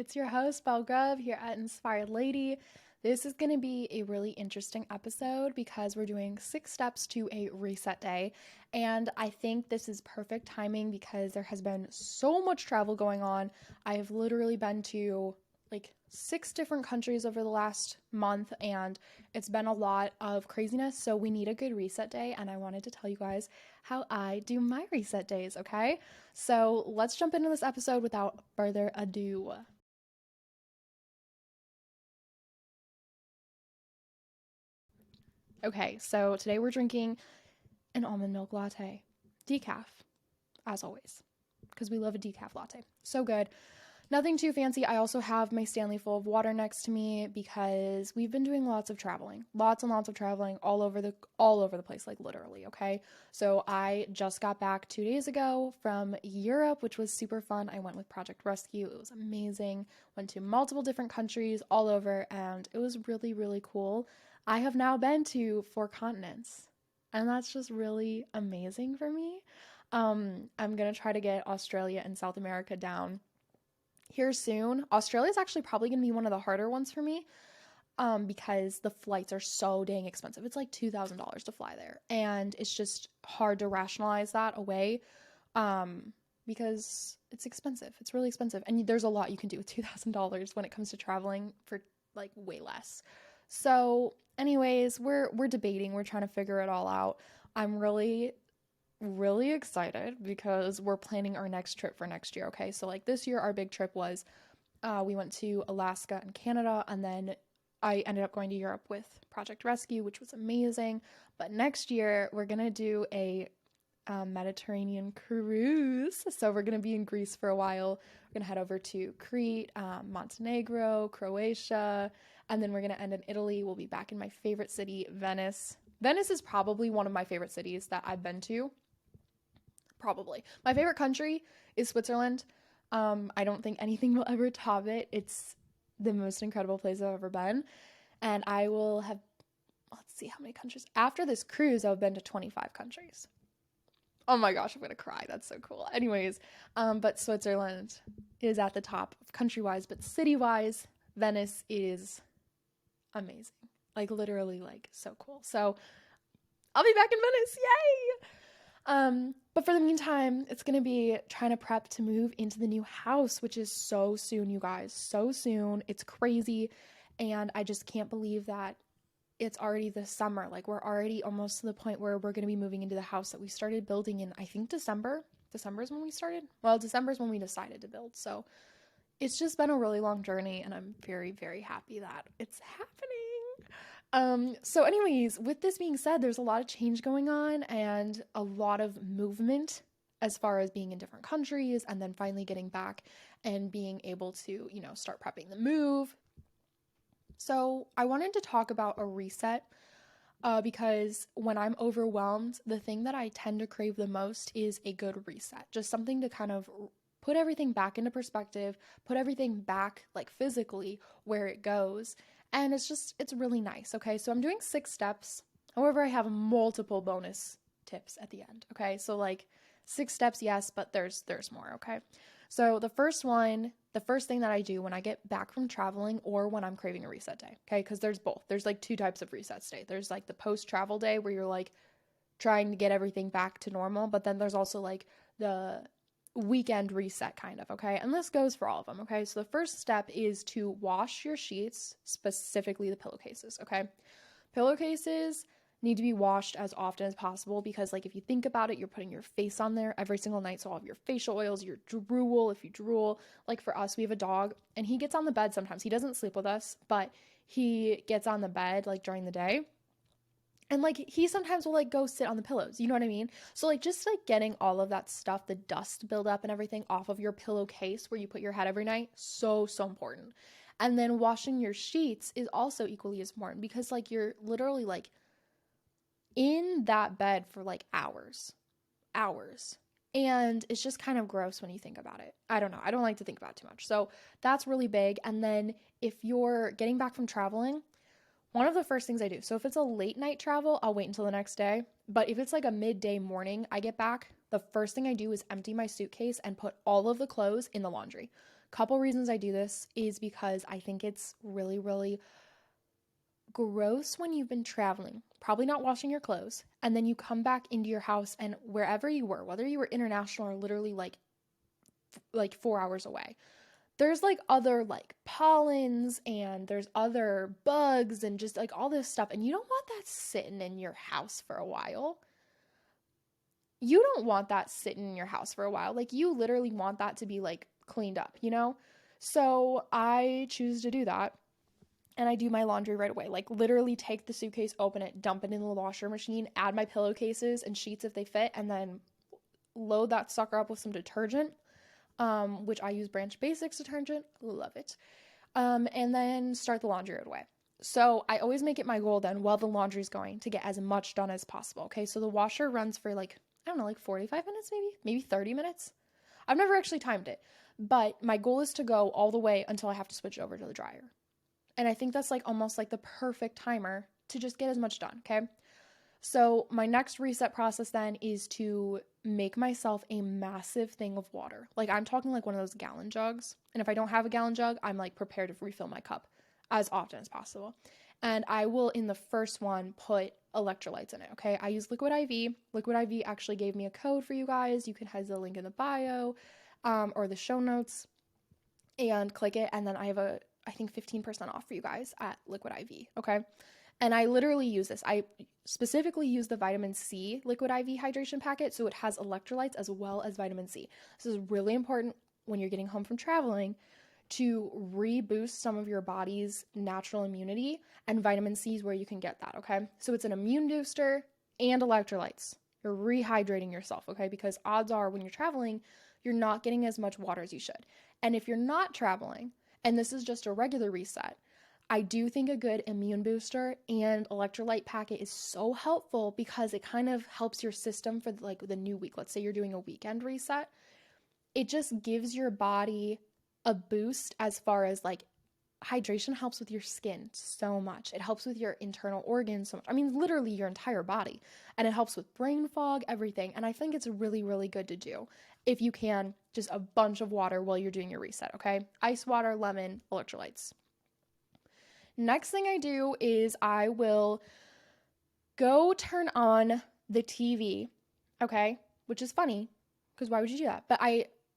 It's your host, Belle here at Inspired Lady. This is going to be a really interesting episode because we're doing 6 steps to a reset day. And I think this is perfect timing because there has been so much travel going on. I have literally been to like 6 different countries over the last month, and it's been a lot of craziness. So we need a good reset day. And I wanted to tell you guys how I do my reset days, okay? So let's jump into this episode without further ado. Okay, so today we're drinking an almond milk latte, decaf, as always, because we love a decaf latte. So good. Nothing too fancy. I also have my Stanley full of water next to me because we've been doing lots of traveling. Lots and lots of traveling all over the place, like literally, okay? So I just got back 2 days ago from Europe, which was super fun. I went with Project Rescue. It was amazing. Went to multiple different countries all over, and it was really, really cool. I have now been to 4 continents, and that's just really amazing for me. I'm gonna try to get Australia and South America down here soon. Australia is actually probably going to be one of the harder ones for me because the flights are so dang expensive. It's like $2,000 to fly there. And it's just hard to rationalize that away because it's expensive. It's really expensive. And there's a lot you can do with $2,000 when it comes to traveling for like way less. So, anyways, we're debating. We're trying to figure it all out. I'm really excited because we're planning our next trip for next year. Okay, so like this year our big trip was we went to Alaska and Canada, and then I ended up going to Europe with Project Rescue, which was amazing. But next year we're gonna do a Mediterranean cruise. So we're gonna be in Greece for a while. We're gonna head over to Crete, Montenegro, Croatia, and then we're gonna end in Italy. We'll be back in my favorite city, Venice. Venice is probably one of my favorite cities that I've been to. Probably. My favorite country is Switzerland. I don't think anything will ever top it. It's the most incredible place I've ever been. And I will have, let's see how many countries. After this cruise, I've been to 25 countries. Oh my gosh, I'm gonna cry. That's so cool. Anyways, but Switzerland is at the top country wise, but city wise, Venice is amazing. Like literally, like so cool. So I'll be back in Venice. Yay! But for the meantime, it's gonna be trying to prep to move into the new house, which is so soon, you guys. So soon. It's crazy. And I just can't believe that it's already this summer. Like we're already almost to the point where we're gonna be moving into the house that we started building in, I think December. December is when we started. Well, December is when we decided to build. So it's just been a really long journey, and I'm very, very happy that it's happening. So anyways, with this being said, there's a lot of change going on and a lot of movement as far as being in different countries and then finally getting back and being able to, start prepping the move. So I wanted to talk about a reset because when I'm overwhelmed, the thing that I tend to crave the most is a good reset. Just something to kind of put everything back into perspective, put everything back like physically where it goes. And it's really nice. Okay, so I'm doing 6 steps. However, I have multiple bonus tips at the end. Okay, so like 6 steps, yes, but there's more. Okay, so the first thing that I do when I get back from traveling or when I'm craving a reset day. Okay, because there's both. There's like 2 types of reset day. There's like the post travel day where you're like trying to get everything back to normal, but then there's also like the weekend reset kind of, okay? And this goes for all of them, okay? So the first step is to wash your sheets, specifically the pillowcases, okay? Pillowcases need to be washed as often as possible because like if you think about it, you're putting your face on there every single night, so all of your facial oils, your drool, if you drool, like for us, we have a dog and he gets on the bed sometimes. He doesn't sleep with us, but he gets on the bed like during the day. And like he sometimes will like go sit on the pillows, you know what I mean? So like just like getting all of that stuff, the dust buildup and everything off of your pillowcase where you put your head every night, so important. And then washing your sheets is also equally as important because like you're literally like in that bed for like hours. And it's just kind of gross when you think about it. I don't know. I don't like to think about it too much. So that's really big. And then if you're getting back from traveling, one of the first things I do, so if it's a late night travel, I'll wait until the next day. But if it's like a midday morning, I get back, the first thing I do is empty my suitcase and put all of the clothes in the laundry. Couple reasons I do this is because I think it's really, really gross when you've been traveling, probably not washing your clothes, and then you come back into your house and wherever you were, whether you were international or literally like 4 hours away, there's like other like pollens and there's other bugs and just like all this stuff, and you don't want that sitting in your house for a while. You don't want that sitting in your house for a while. Like you literally want that to be like cleaned up, you know? So I choose to do that and I do my laundry right away. Like literally take the suitcase, open it, dump it in the washer machine, add my pillowcases and sheets if they fit, and then load that sucker up with some detergent, which I use Branch Basics detergent. Love it. And then start the laundry right away. So I always make it my goal then while the laundry's going to get as much done as possible. Okay. So the washer runs for like, I don't know, like 45 minutes, maybe 30 minutes. I've never actually timed it, but my goal is to go all the way until I have to switch over to the dryer. And I think that's like almost like the perfect timer to just get as much done. Okay. So my next reset process then is to make myself a massive thing of water. Like I'm talking like one of those gallon jugs. And if I don't have a gallon jug, I'm like prepared to refill my cup as often as possible. And I will, in the first one, put electrolytes in it, okay? I use Liquid IV. Liquid IV actually gave me a code for you guys. You can have the link in the bio or the show notes and click it. And then I have I think 15% off for you guys at Liquid IV, okay? And I literally use this. I specifically use the vitamin C Liquid IV hydration packet, so it has electrolytes as well as vitamin C. This is really important when you're getting home from traveling to reboost some of your body's natural immunity, and vitamin C is where you can get that, okay? So it's an immune booster and electrolytes. You're rehydrating yourself, okay? Because odds are when you're traveling, you're not getting as much water as you should. And if you're not traveling, and this is just a regular reset, I do think a good immune booster and electrolyte packet is so helpful because it kind of helps your system for like the new week. Let's say you're doing a weekend reset. It just gives your body a boost as far as like hydration helps with your skin so much. It helps with your internal organs so much. I mean, literally your entire body. And it helps with brain fog, everything. And I think it's really, really good to do if you can, just a bunch of water while you're doing your reset, okay? Ice water, lemon, electrolytes. Next thing I do is I will go turn on the TV, okay? Which is funny because why would you do that? But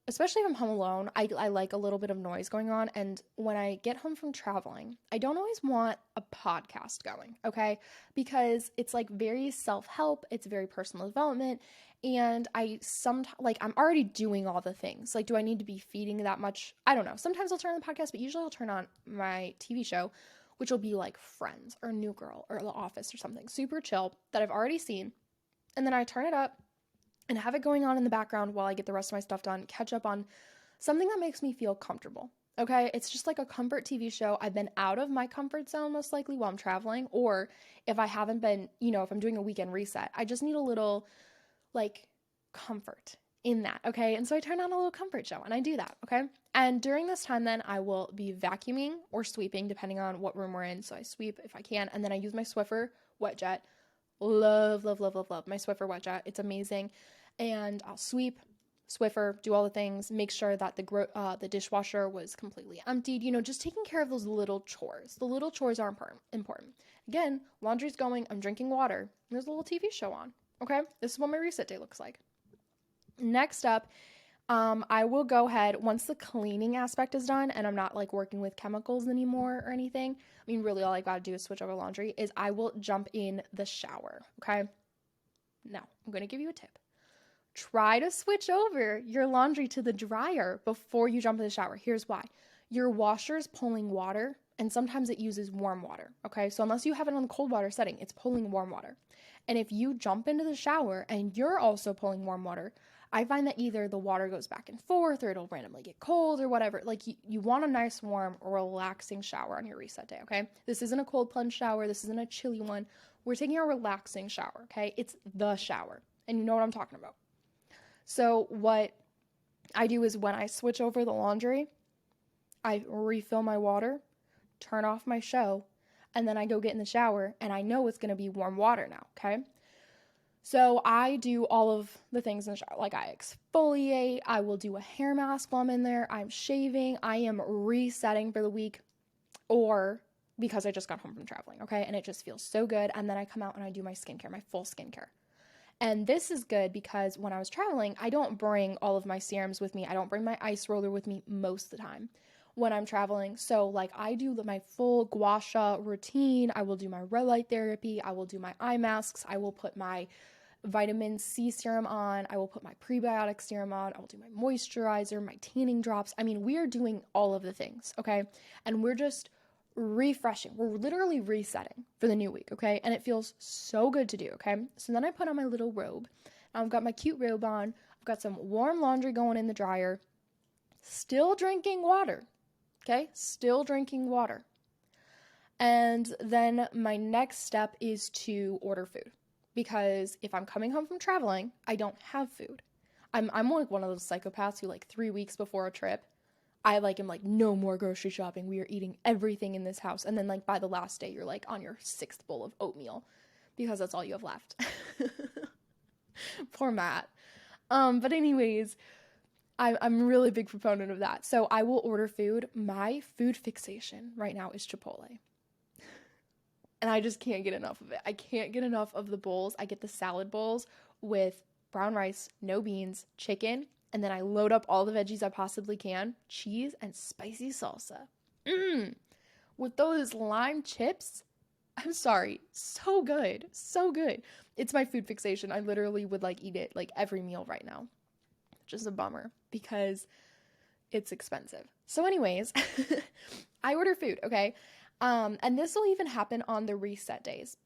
especially if I'm home alone, I like a little bit of noise going on. And when I get home from traveling, I don't always want a podcast going, okay? Because it's like very self-help, it's very personal development. And I'm already doing all the things. Like, do I need to be feeding that much? I don't know. Sometimes I'll turn on the podcast, but usually I'll turn on my TV show, which will be like Friends or New Girl or The Office or something super chill that I've already seen. And then I turn it up and have it going on in the background while I get the rest of my stuff done, catch up on something that makes me feel comfortable, okay? It's just like a comfort TV show. I've been out of my comfort zone most likely while I'm traveling, or if I haven't been, if I'm doing a weekend reset, I just need a little, like, comfort in that, okay? And so I turn on a little comfort show, and I do that, okay? And during this time, then, I will be vacuuming or sweeping, depending on what room we're in, so I sweep if I can, and then I use my Swiffer Wet Jet. Love, love, love, love, love my Swiffer Wet Jet. It's amazing. And I'll sweep, Swiffer, do all the things, make sure that the dishwasher was completely emptied, just taking care of those little chores. The little chores are important. Again, laundry's going, I'm drinking water, and there's a little TV show on, okay? This is what my reset day looks like. Next up, I will go ahead, once the cleaning aspect is done and I'm not like working with chemicals anymore or anything, I mean, really all I gotta do is switch over laundry, is I will jump in the shower, okay? Now, I'm gonna give you a tip. Try to switch over your laundry to the dryer before you jump in the shower. Here's why. Your washer is pulling water, and sometimes it uses warm water, okay? So unless you have it on the cold water setting, it's pulling warm water. And if you jump into the shower and you're also pulling warm water, I find that either the water goes back and forth or it'll randomly get cold or whatever. Like you want a nice, warm, relaxing shower on your reset day, okay? This isn't a cold plunge shower. This isn't a chilly one. We're taking a relaxing shower, okay? It's the shower, and you know what I'm talking about. So what I do is when I switch over the laundry, I refill my water, turn off my show, and then I go get in the shower, and I know it's going to be warm water now, okay? So I do all of the things in the shower. Like I exfoliate, I will do a hair mask while I'm in there, I'm shaving, I am resetting for the week, or because I just got home from traveling, okay? And it just feels so good. And then I come out and I do my skincare, my full skincare. And this is good because when I was traveling, I don't bring all of my serums with me. I don't bring my ice roller with me most of the time when I'm traveling. So, like, I do my full gua sha routine. I will do my red light therapy. I will do my eye masks. I will put my vitamin C serum on. I will put my prebiotic serum on. I will do my moisturizer, my tanning drops. I mean, we are doing all of the things, okay? And we're just refreshing. We're literally resetting for the new week, okay? And it feels so good to do, okay? So then I put on my little robe. I've got my cute robe on. I've got some warm laundry going in the dryer. Still drinking water, okay? Still drinking water. And then my next step is to order food, because if I'm coming home from traveling, I don't have food. I'm like one of those psychopaths who, like, 3 weeks before a trip, I like am like, no more grocery shopping. We are eating everything in this house. And then, like, by the last day, you're like on your sixth bowl of oatmeal because that's all you have left. Poor Matt. But anyways, I'm really a big proponent of that. So I will order food. My food fixation right now is Chipotle. And I just can't get enough of it. I can't get enough of the bowls. I get the salad bowls with brown rice, no beans, chicken, and then I load up all the veggies I possibly can, cheese, and spicy salsa. Mmm. With those lime chips, I'm sorry, so good. So good. It's my food fixation. I literally would like eat it like every meal right now. Which is a bummer because it's expensive. So anyways, I order food, okay? And this will even happen on the reset days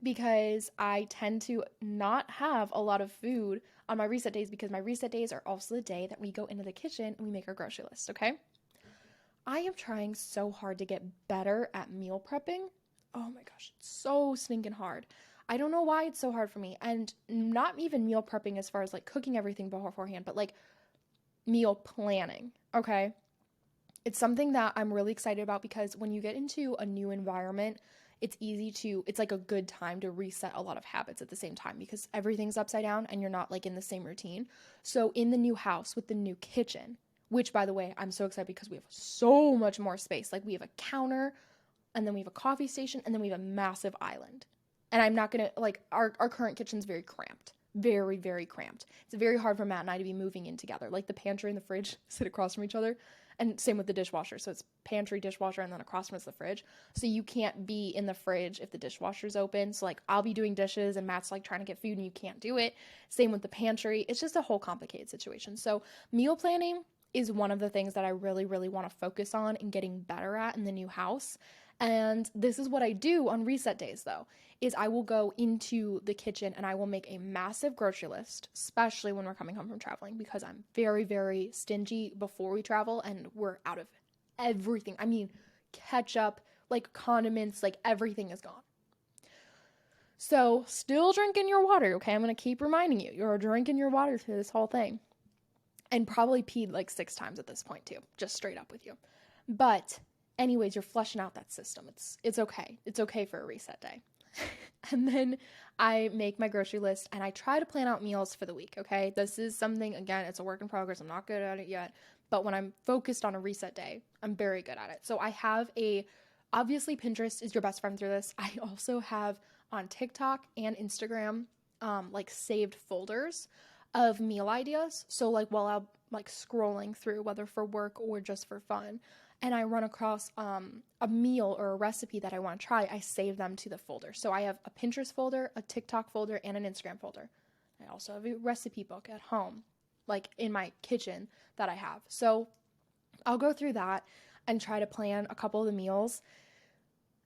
because I tend to not have a lot of food on my reset days, because my reset days are also the day that we go into the kitchen and we make our grocery list, okay? I am trying so hard to get better at meal prepping. Oh my gosh, it's so stinking hard. I don't know why it's so hard for me. And not even meal prepping as far as like cooking everything beforehand, but like meal planning, okay? It's something that I'm really excited about because when you get into a new environment, it's like a good time to reset a lot of habits at the same time because everything's upside down and you're not like in the same routine. So in the new house with the new kitchen, which by the way, I'm so excited because we have so much more space. Like we have a counter and then we have a coffee station and then we have a massive island. And I'm not gonna like our current kitchen's very cramped. Very, very cramped. It's very hard for Matt and I to be moving in together. Like the pantry and the fridge sit across from each other. And same with the dishwasher. So it's pantry, dishwasher, and then across from it's the fridge. So you can't be in the fridge if the dishwasher's open. So like I'll be doing dishes and Matt's like trying to get food and you can't do it. Same with the pantry. It's just a whole complicated situation. So meal planning is one of the things that I really, really want to focus on and getting better at in the new house. And this is what I do on reset days though, is I will go into the kitchen and I will make a massive grocery list, especially when we're coming home from traveling, because I'm very, very stingy before we travel and we're out of everything. I mean, ketchup, like condiments, like everything is gone. So still drinking your water, okay? I'm going to keep reminding you, you're drinking your water through this whole thing. And probably peed like 6 times at this point too, just straight up with you. But anyways, you're flushing out that system. It's okay. It's okay for a reset day. And then I make my grocery list and I try to plan out meals for the week, okay? This is something, again, it's a work in progress. I'm not good at it yet. But when I'm focused on a reset day, I'm very good at it. So I have obviously Pinterest is your best friend through this. I also have on TikTok and Instagram, like saved folders of meal ideas. So like while I'm like scrolling through, whether for work or just for fun, and I run across a meal or a recipe that I want to try, I save them to the folder. So I have a Pinterest folder, a TikTok folder, and an Instagram folder. I also have a recipe book at home, like in my kitchen that I have. So I'll go through that and try to plan a couple of the meals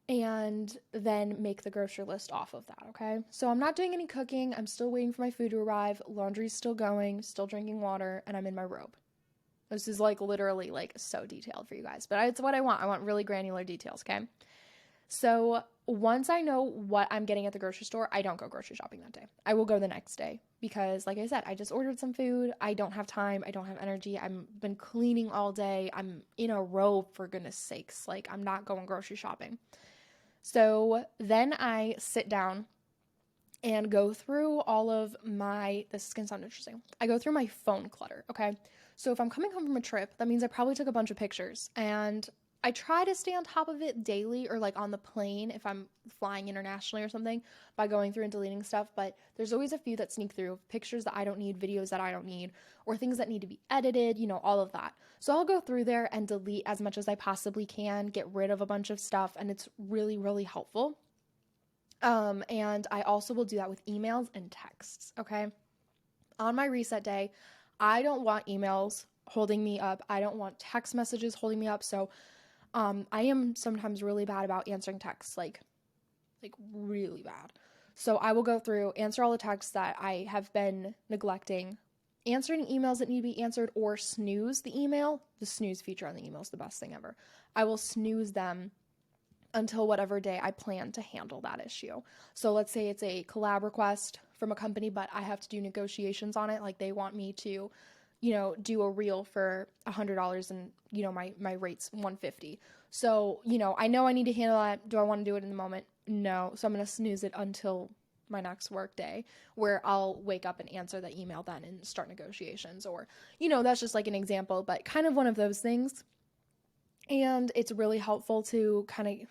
and then make the grocery list off of that, okay? So I'm not doing any cooking. I'm still waiting for my food to arrive. Laundry's still going, still drinking water, and I'm in my robe. This is like literally like so detailed for you guys, but it's what I want. I want really granular details, okay? So once I know what I'm getting at the grocery store, I don't go grocery shopping that day. I will go the next day because like I said, I just ordered some food. I don't have time. I don't have energy. I've been cleaning all day. I'm in a robe for goodness sakes. Like I'm not going grocery shopping. So then I sit down and go through all of my, this is gonna sound interesting. I go through my phone clutter, okay? So if I'm coming home from a trip, that means I probably took a bunch of pictures, and I try to stay on top of it daily or like on the plane if I'm flying internationally or something by going through and deleting stuff. But there's always a few that sneak through, pictures that I don't need, videos that I don't need, or things that need to be edited, all of that. So I'll go through there and delete as much as I possibly can, get rid of a bunch of stuff, and it's really, really helpful. And I also will do that with emails and texts, okay? On my reset day, I don't want emails holding me up. I don't want text messages holding me up. So I am sometimes really bad about answering texts, like really bad. So I will go through, answer all the texts that I have been neglecting, answering emails that need to be answered, or snooze the email. The snooze feature on the email is the best thing ever. I will snooze them until whatever day I plan to handle that issue. So let's say it's a collab request from a company, but I have to do negotiations on it. Like they want me to, do a reel for $100 and, my rate's $150. So, I know I need to handle that. Do I want to do it in the moment? No. So I'm going to snooze it until my next work day, where I'll wake up and answer the email then and start negotiations, or, that's just like an example, but kind of one of those things. And it's really helpful to kind of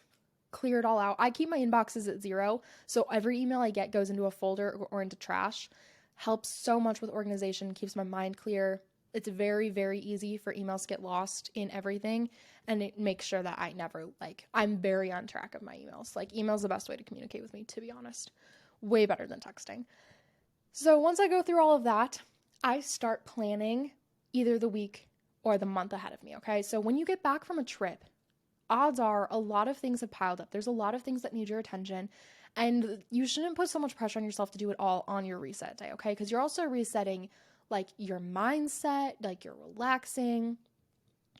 clear it all out. I keep my inboxes at 0, so every email I get goes into a folder or into trash. Helps so much with organization, keeps my mind clear. It's very, very easy for emails to get lost in everything, and it makes sure that I never, I'm very on track of my emails. Like, email's the best way to communicate with me, to be honest. Way better than texting. So once I go through all of that, I start planning either the week or the month ahead of me, okay? So when you get back from a trip, odds are a lot of things have piled up. There's a lot of things that need your attention, and you shouldn't put so much pressure on yourself to do it all on your reset day, okay? Because you're also resetting your mindset, you're relaxing.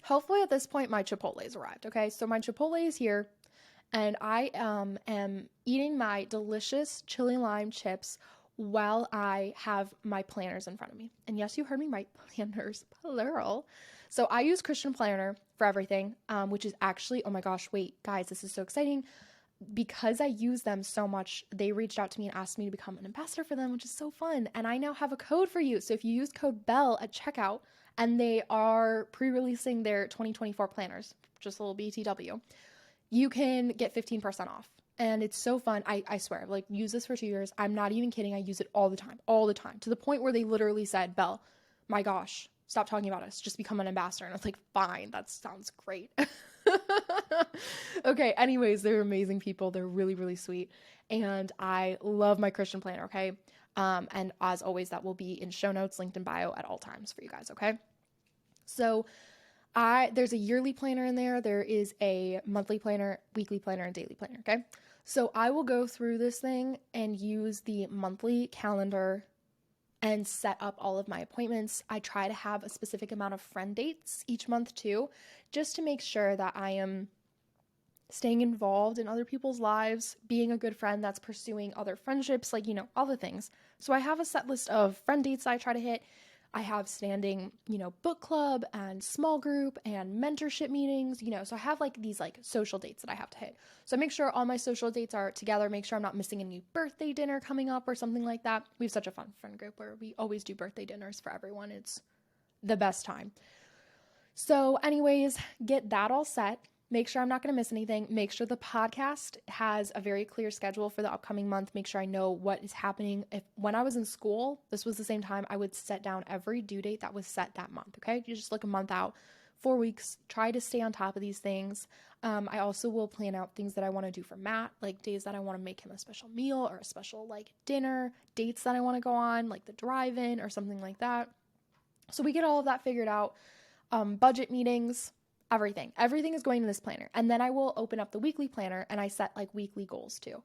Hopefully at this point my Chipotle's arrived, okay? So my Chipotle is here, and I am eating my delicious chili lime chips while I have my planners in front of me. And yes, you heard me right, planners, plural. So I use Christian Planner for everything, which is actually, oh my gosh, wait, guys, this is so exciting. Because I use them so much, they reached out to me and asked me to become an ambassador for them, which is so fun. And I now have a code for you. So if you use code Belle at checkout, and they are pre-releasing their 2024 planners, just a little BTW, you can get 15% off. And it's so fun. I swear, I've used this for 2 years. I'm not even kidding. I use it all the time, to the point where they literally said, Belle, my gosh, stop talking about us. Just become an ambassador. And I was like, fine, that sounds great. Okay, anyways, they're amazing people. They're really, really sweet. And I love my Christian Planner, okay? And as always, that will be in show notes, linked in bio at all times for you guys, okay? So there's a yearly planner in there. There is a monthly planner, weekly planner, and daily planner, okay? So I will go through this thing and use the monthly calendar and set up all of my appointments. I try to have a specific amount of friend dates each month too, just to make sure that I am staying involved in other people's lives, being a good friend that's pursuing other friendships, all the things. So I have a set list of friend dates I try to hit. I have standing, book club and small group and mentorship meetings, so I have these social dates that I have to hit. So I make sure all my social dates are together, make sure I'm not missing any birthday dinner coming up or something like that. We have such a fun friend group where we always do birthday dinners for everyone. It's the best time. So anyways, get that all set. Make sure I'm not going to miss anything. Make sure the podcast has a very clear schedule for the upcoming month. Make sure I know what is happening. When I was in school, this was the same time I would set down every due date that was set that month, okay? You just look a month out, 4 weeks, try to stay on top of these things. I also will plan out things that I want to do for Matt, days that I want to make him a special meal or a special dinner, dates that I want to go on, the drive-in or something like that. So we get all of that figured out. Budget meetings, everything is going in this planner. And then I will open up the weekly planner and I set weekly goals too.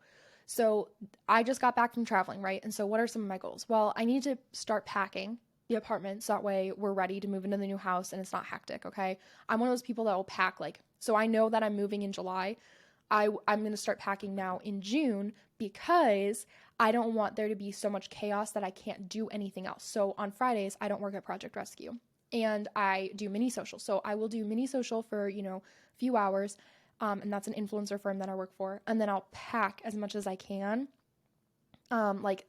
So I just got back from traveling, right? And so what are some of my goals? Well, I need to start packing the apartment so that way we're ready to move into the new house and it's not hectic, okay? I'm one of those people that will pack so I know that I'm moving in July. I'm going to start packing now in June because I don't want there to be so much chaos that I can't do anything else. So on Fridays, I don't work at Project Rescue. And I do mini social. So I will do mini social for, a few hours. And that's an influencer firm that I work for. And then I'll pack as much as I can like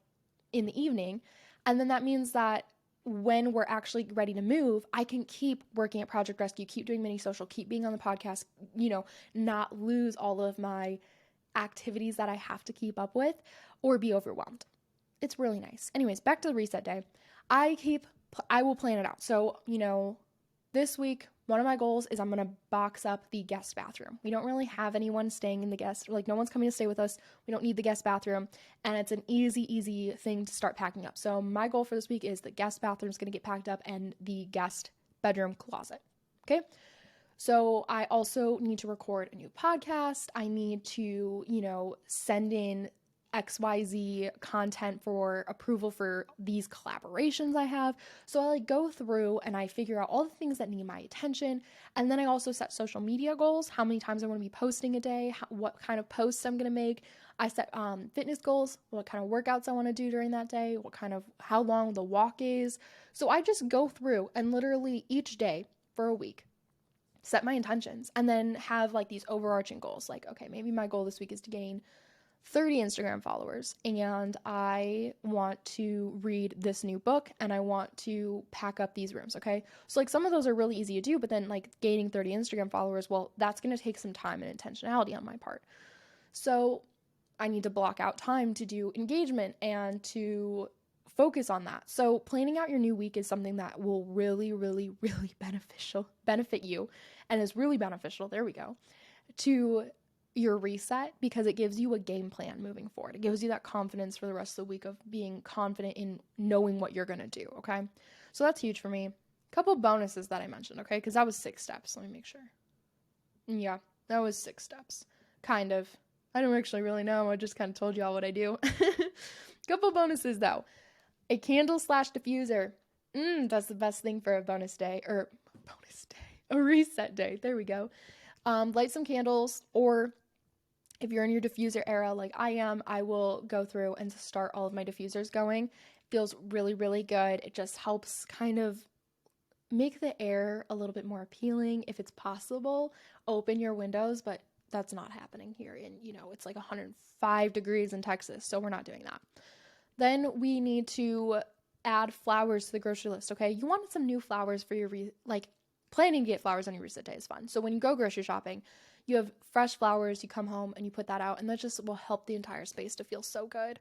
in the evening. And then that means that when we're actually ready to move, I can keep working at Project Rescue, keep doing mini social, keep being on the podcast, not lose all of my activities that I have to keep up with or be overwhelmed. It's really nice. Anyways, back to the reset day. I will plan it out. So, this week, one of my goals is I'm going to box up the guest bathroom. We don't really have anyone staying in the guest, like no one's coming to stay with us. We don't need the guest bathroom, and it's an easy thing to start packing up. So my goal for this week is the guest bathroom is going to get packed up and the guest bedroom closet. Okay. So I also need to record a new podcast. I need to, send in XYZ content for approval for these collaborations I have. So I go through and I figure out all the things that need my attention. And then I also set social media goals, how many times I want to be posting a day, what kind of posts I'm going to make. I set fitness goals, what kind of workouts I want to do during that day, how long the walk is. So I just go through and literally each day for a week set my intentions and then have like these overarching goals. Like, okay, maybe my goal this week is to gain 30 Instagram followers, and I want to read this new book, and I want to pack up these rooms, okay? So like some of those are really easy to do, but then like gaining 30 Instagram followers, well, that's going to take some time and intentionality on my part. So I need to block out time to do engagement and to focus on that. So planning out your new week is something that will really benefit you, and is really beneficial, there we go, to your reset, because it gives you a game plan moving forward. It gives you that confidence for the rest of the week of being confident in knowing what you're going to do, okay? So that's huge for me. A couple bonuses that I mentioned, okay? Because that was 6 steps. Let me make sure. Yeah, that was 6 steps. Kind of. I don't actually really know. I just kind of told you all what I do. Couple bonuses, though. A candle/diffuser. That's the best thing for a a reset day. There we go. Light some candles, or if you're in your diffuser era like I am, I will go through and start all of my diffusers going. Feels really good. It just helps kind of make the air a little bit more appealing. If it's possible, open your windows, but that's not happening here. And it's like 105 degrees in Texas, so we're not doing that. Then we need to add flowers to the grocery list, okay? You want some new flowers for your, planning to get flowers on your reset day is fun. So when you go grocery shopping, you have fresh flowers, you come home and you put that out, and that just will help the entire space to feel so good.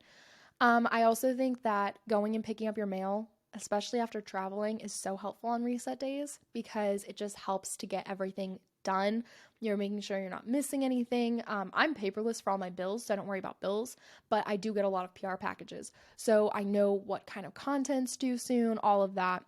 I also think that going and picking up your mail, especially after traveling, is so helpful on reset days because it just helps to get everything done. You're making sure you're not missing anything. I'm paperless for all my bills, so I don't worry about bills, but I do get a lot of PR packages. So I know what kind of content's due soon, all of that.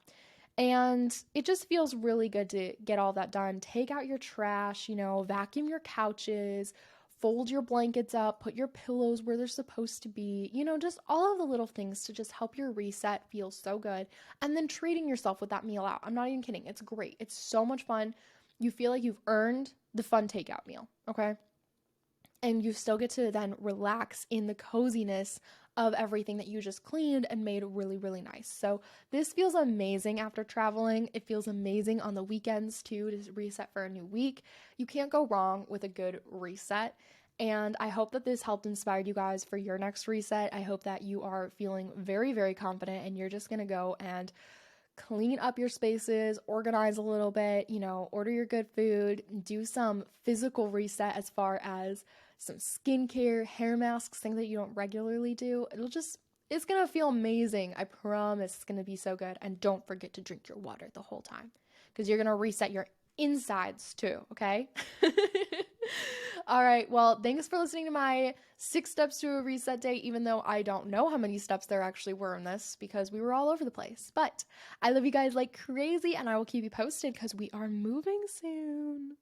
And it just feels really good to get all that done. Take out your trash, vacuum your couches, fold your blankets up, put your pillows where they're supposed to be, just all of the little things to just help your reset feel so good. And then treating yourself with that meal out. I'm not even kidding. It's great. It's so much fun. You feel like you've earned the fun takeout meal, okay? And you still get to then relax in the coziness of everything that you just cleaned and made really nice. So this feels amazing after traveling. It feels amazing on the weekends too, to reset for a new week. You can't go wrong with a good reset. And I hope that this helped inspire you guys for your next reset. I hope that you are feeling very confident and you're just going to go and clean up your spaces, organize a little bit, order your good food, do some physical reset as far as some skincare, hair masks, things that you don't regularly do. It's going to feel amazing. I promise it's going to be so good. And don't forget to drink your water the whole time because you're going to reset your insides too, okay? All right, well, thanks for listening to my 6 steps to a reset day, even though I don't know how many steps there actually were in this because we were all over the place. But I love you guys like crazy, and I will keep you posted because we are moving soon.